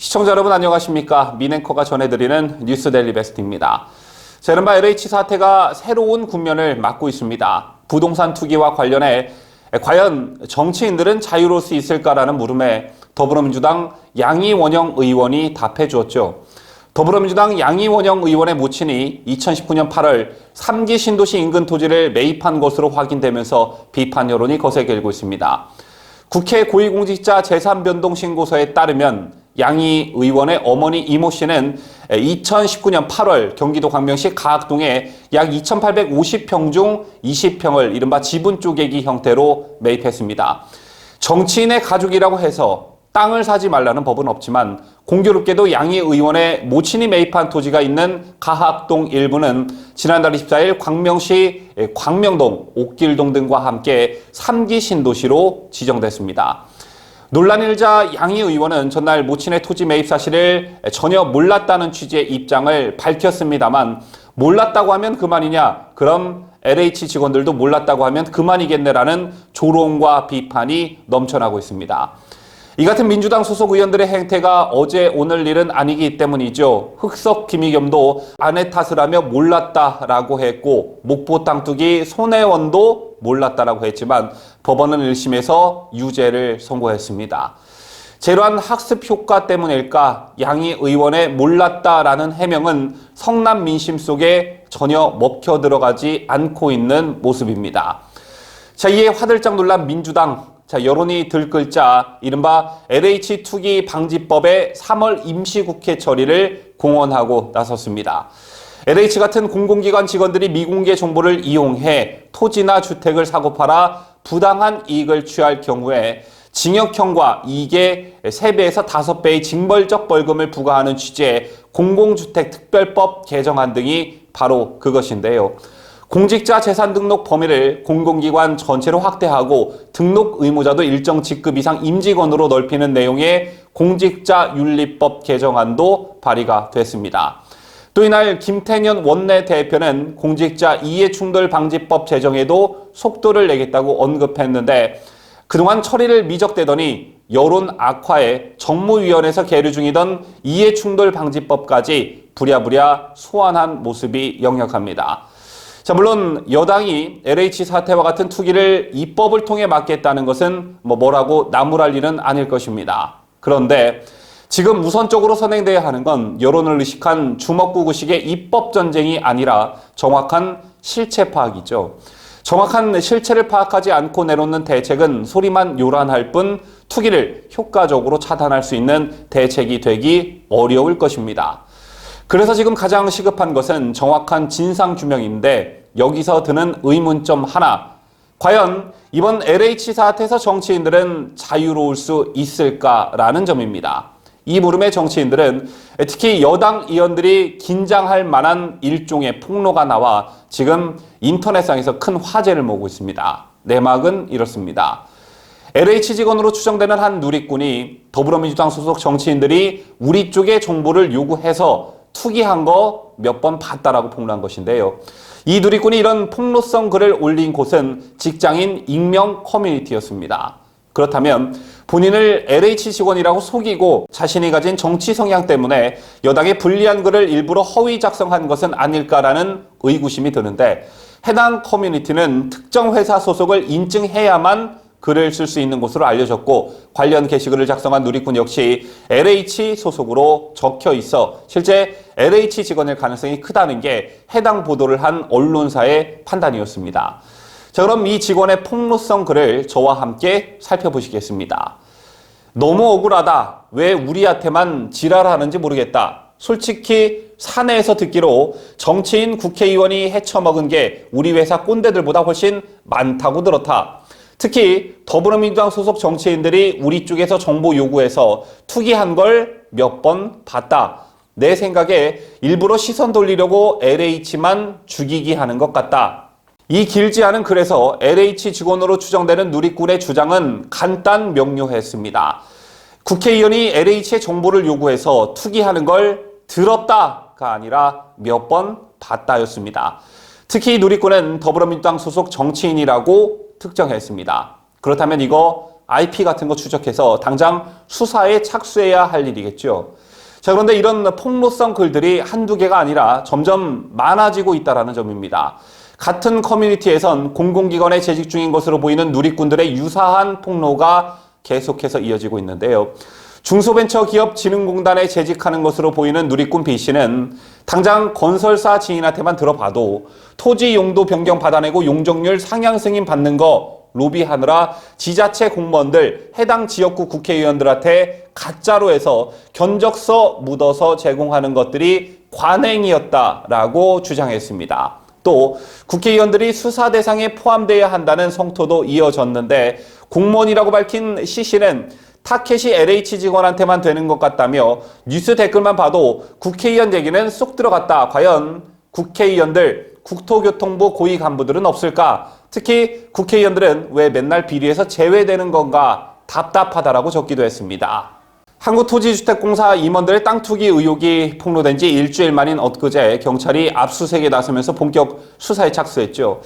시청자 여러분 안녕하십니까? 민앵커가 전해드리는 뉴스 데일리 베스트입니다. 자, 이른바 LH 사태가 새로운 국면을 맞고 있습니다. 부동산 투기와 관련해 과연 정치인들은 자유로울 수 있을까라는 물음에 더불어민주당 양이원영 의원이 답해 주었죠. 더불어민주당 양이원영 의원의 모친이 2019년 8월 3기 신도시 인근 토지를 매입한 것으로 확인되면서 비판 여론이 거세게 일고 있습니다. 국회 고위공직자 재산변동신고서에 따르면 양이 의원의 어머니 이모 씨는 2019년 8월 경기도 광명시 가학동에 약 2,850평 중 20평을 이른바 지분 쪼개기 형태로 매입했습니다. 정치인의 가족이라고 해서 땅을 사지 말라는 법은 없지만 공교롭게도 양이 의원의 모친이 매입한 토지가 있는 가학동 일부는 지난달 24일 광명시 광명동, 옥길동 등과 함께 3기 신도시로 지정됐습니다. 논란이 일자 양이 의원은 전날 모친의 토지 매입 사실을 전혀 몰랐다는 취지의 입장을 밝혔습니다만 몰랐다고 하면 그만이냐? 그럼 LH 직원들도 몰랐다고 하면 그만이겠네라는 조롱과 비판이 넘쳐나고 있습니다. 이 같은 민주당 소속 의원들의 행태가 어제 오늘 일은 아니기 때문이죠. 흑석 김의겸도 아내 탓을 하며 몰랐다라고 했고 목포 땅투기 손혜원도 몰랐다라고 했지만 법원은 1심에서 유죄를 선고했습니다. 제로한 학습 효과 때문일까 양이 의원의 몰랐다라는 해명은 성남 민심 속에 전혀 먹혀 들어가지 않고 있는 모습입니다. 자, 이에 화들짝 놀란 민주당. 자, 여론이 들끓자 이른바 LH 투기 방지법의 3월 임시국회 처리를 공언하고 나섰습니다. LH 같은 공공기관 직원들이 미공개 정보를 이용해 토지나 주택을 사고 팔아 부당한 이익을 취할 경우에 징역형과 이익의 3배에서 5배의 징벌적 벌금을 부과하는 취지의 공공주택특별법 개정안 등이 바로 그것인데요. 공직자 재산 등록 범위를 공공기관 전체로 확대하고 등록 의무자도 일정 직급 이상 임직원으로 넓히는 내용의 공직자윤리법 개정안도 발의가 됐습니다. 또 이날 김태년 원내대표는 공직자 이해충돌 방지법 제정에도 속도를 내겠다고 언급했는데 그동안 처리를 미적대더니 여론 악화에 정무위원회에서 계류 중이던 이해충돌 방지법까지 부랴부랴 소환한 모습이 역력합니다. 자, 물론 여당이 LH 사태와 같은 투기를 입법을 통해 막겠다는 것은 뭐라고 나무랄 일은 아닐 것입니다. 그런데 지금 우선적으로 선행돼야 하는 건 여론을 의식한 주먹구구식의 입법 전쟁이 아니라 정확한 실체 파악이죠. 정확한 실체를 파악하지 않고 내놓는 대책은 소리만 요란할 뿐 투기를 효과적으로 차단할 수 있는 대책이 되기 어려울 것입니다. 그래서 지금 가장 시급한 것은 정확한 진상규명인데 여기서 드는 의문점 하나. 과연 이번 LH 사태에서 정치인들은 자유로울 수 있을까라는 점입니다. 이 물음에 정치인들은 특히 여당 의원들이 긴장할 만한 일종의 폭로가 나와 지금 인터넷상에서 큰 화제를 모으고 있습니다. 내막은 이렇습니다. LH 직원으로 추정되는 한 누리꾼이 더불어민주당 소속 정치인들이 우리 쪽의 정보를 요구해서 투기한 거 몇 번 봤다라고 폭로한 것인데요. 이 누리꾼이 이런 폭로성 글을 올린 곳은 직장인 익명 커뮤니티였습니다. 그렇다면 본인을 LH 직원이라고 속이고 자신이 가진 정치 성향 때문에 여당에 불리한 글을 일부러 허위 작성한 것은 아닐까라는 의구심이 드는데 해당 커뮤니티는 특정 회사 소속을 인증해야만 글을 쓸 수 있는 곳으로 알려졌고 관련 게시글을 작성한 누리꾼 역시 LH 소속으로 적혀 있어 실제 LH 직원일 가능성이 크다는 게 해당 보도를 한 언론사의 판단이었습니다. 자, 그럼 이 직원의 폭로성 글을 저와 함께 살펴보시겠습니다. 너무 억울하다. 왜 우리한테만 지랄하는지 모르겠다. 솔직히 사내에서 듣기로 정치인 국회의원이 헤쳐먹은 게 우리 회사 꼰대들보다 훨씬 많다고 들었다. 특히 더불어민주당 소속 정치인들이 우리 쪽에서 정보 요구해서 투기한 걸 몇 번 봤다. 내 생각에 일부러 시선 돌리려고 LH만 죽이기 하는 것 같다. 이 길지 않은 글에서 LH 직원으로 추정되는 누리꾼의 주장은 간단 명료했습니다. 국회의원이 LH의 정보를 요구해서 투기하는 걸 들었다가 아니라 몇 번 봤다였습니다. 특히 누리꾼은 더불어민주당 소속 정치인이라고 특정했습니다. 그렇다면 이거 IP 같은 거 추적해서 당장 수사에 착수해야 할 일이겠죠. 자, 그런데 이런 폭로성 글들이 한두 개가 아니라 점점 많아지고 있다는 점입니다. 같은 커뮤니티에선 공공기관에 재직 중인 것으로 보이는 누리꾼들의 유사한 폭로가 계속해서 이어지고 있는데요. 중소벤처기업진흥공단에 재직하는 것으로 보이는 누리꾼 B씨는 당장 건설사 지인한테만 들어봐도 토지 용도 변경 받아내고 용적률 상향 승인 받는 거 로비하느라 지자체 공무원들, 해당 지역구 국회의원들한테 가짜로 해서 견적서 묻어서 제공하는 것들이 관행이었다라고 주장했습니다. 또 국회의원들이 수사 대상에 포함되어야 한다는 성토도 이어졌는데 공무원이라고 밝힌 C씨는 타켓이 LH 직원한테만 되는 것 같다며 뉴스 댓글만 봐도 국회의원 얘기는 쏙 들어갔다. 과연 국회의원들, 국토교통부 고위 간부들은 없을까? 특히 국회의원들은 왜 맨날 비리에서 제외되는 건가? 답답하다라고 적기도 했습니다. 한국토지주택공사 임원들의 땅 투기 의혹이 폭로된 지 일주일 만인 엊그제 경찰이 압수수색에 나서면서 본격 수사에 착수했죠.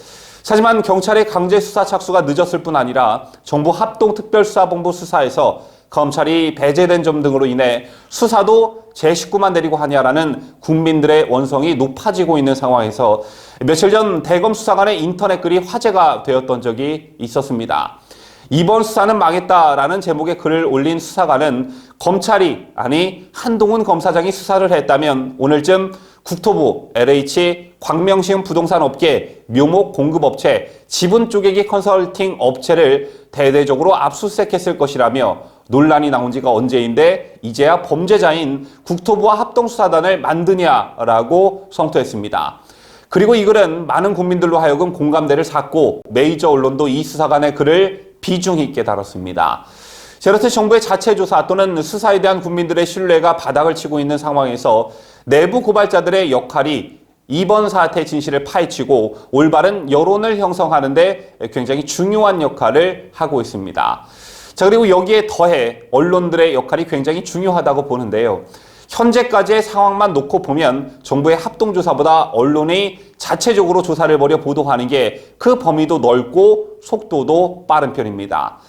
하지만 경찰의 강제 수사 착수가 늦었을 뿐 아니라 정부 합동특별수사본부 수사에서 검찰이 배제된 점 등으로 인해 수사도 제 식구만 데리고 하냐라는 국민들의 원성이 높아지고 있는 상황에서 며칠 전 대검 수사관의 인터넷 글이 화제가 되었던 적이 있었습니다. 이번 수사는 망했다라는 제목의 글을 올린 수사관은 검찰이, 아니 한동훈 검사장이 수사를 했다면 오늘쯤 국토부, LH, 광명시흥 부동산 업계, 묘목 공급업체, 지분 쪼개기 컨설팅 업체를 대대적으로 압수수색했을 것이라며 논란이 나온 지가 언제인데 이제야 범죄자인 국토부와 합동수사단을 만드냐라고 성토했습니다. 그리고 이 글은 많은 국민들로 하여금 공감대를 샀고 메이저 언론도 이 수사관의 글을 비중 있게 다뤘습니다. 이렇듯 정부의 자체 조사 또는 수사에 대한 국민들의 신뢰가 바닥을 치고 있는 상황에서 내부 고발자들의 역할이 이번 사태의 진실을 파헤치고 올바른 여론을 형성하는 데 굉장히 중요한 역할을 하고 있습니다. 자, 그리고 여기에 더해 언론들의 역할이 굉장히 중요하다고 보는데요. 현재까지의 상황만 놓고 보면 정부의 합동조사보다 언론이 자체적으로 조사를 벌여 보도하는 게 그 범위도 넓고 속도도 빠른 편입니다.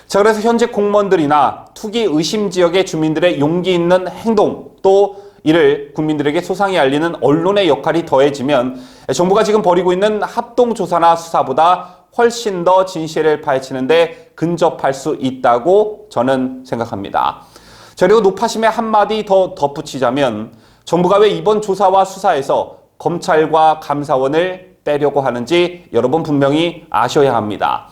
자, 그래서 현재 공무원들이나 투기 의심 지역의 주민들의 용기 있는 행동, 또 이를 국민들에게 소상히 알리는 언론의 역할이 더해지면 정부가 지금 벌이고 있는 합동조사나 수사보다 훨씬 더 진실을 파헤치는데 근접할 수 있다고 저는 생각합니다. 자, 그리고 노파심에 한마디 더 덧붙이자면 정부가 왜 이번 조사와 수사에서 검찰과 감사원을 빼려고 하는지 여러분 분명히 아셔야 합니다.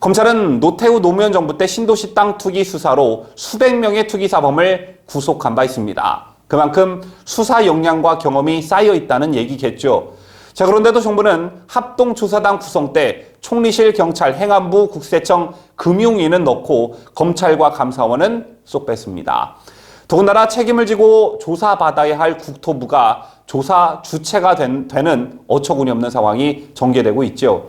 검찰은 노태우 노무현 정부 때 신도시 땅 투기 수사로 수백 명의 투기 사범을 구속한 바 있습니다. 그만큼 수사 역량과 경험이 쌓여 있다는 얘기겠죠. 자, 그런데도 정부는 합동조사단 구성 때 총리실, 경찰, 행안부, 국세청, 금융위는 넣고 검찰과 감사원은 쏙 뺐습니다. 더군다나 책임을 지고 조사받아야 할 국토부가 조사 주체가 되는 어처구니 없는 상황이 전개되고 있죠.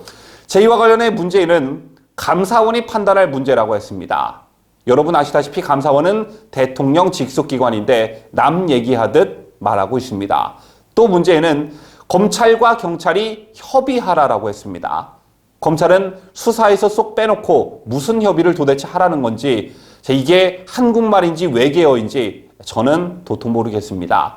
이와 관련해 문재인은 감사원이 판단할 문제라고 했습니다. 여러분 아시다시피 감사원은 대통령 직속기관인데 남 얘기하듯 말하고 있습니다. 또 문재인은 검찰과 경찰이 협의하라라고 했습니다. 검찰은 수사에서 쏙 빼놓고 무슨 협의를 도대체 하라는 건지, 이게 한국말인지 외계어인지 저는 도통 모르겠습니다.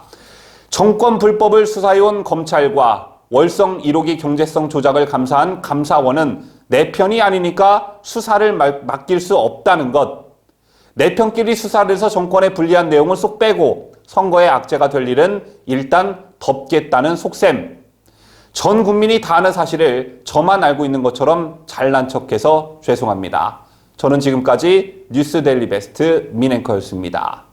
정권 불법을 수사해온 검찰과 월성 1호기 경제성 조작을 감사한 감사원은 내 편이 아니니까 수사를 맡길 수 없다는 것, 내 편끼리 수사를 해서 정권에 불리한 내용을 쏙 빼고 선거에 악재가 될 일은 일단 덮겠다는 속셈. 전 국민이 다 아는 사실을 저만 알고 있는 것처럼 잘난 척해서 죄송합니다. 저는 지금까지 뉴스 데일리 베스트 민앵커였습니다.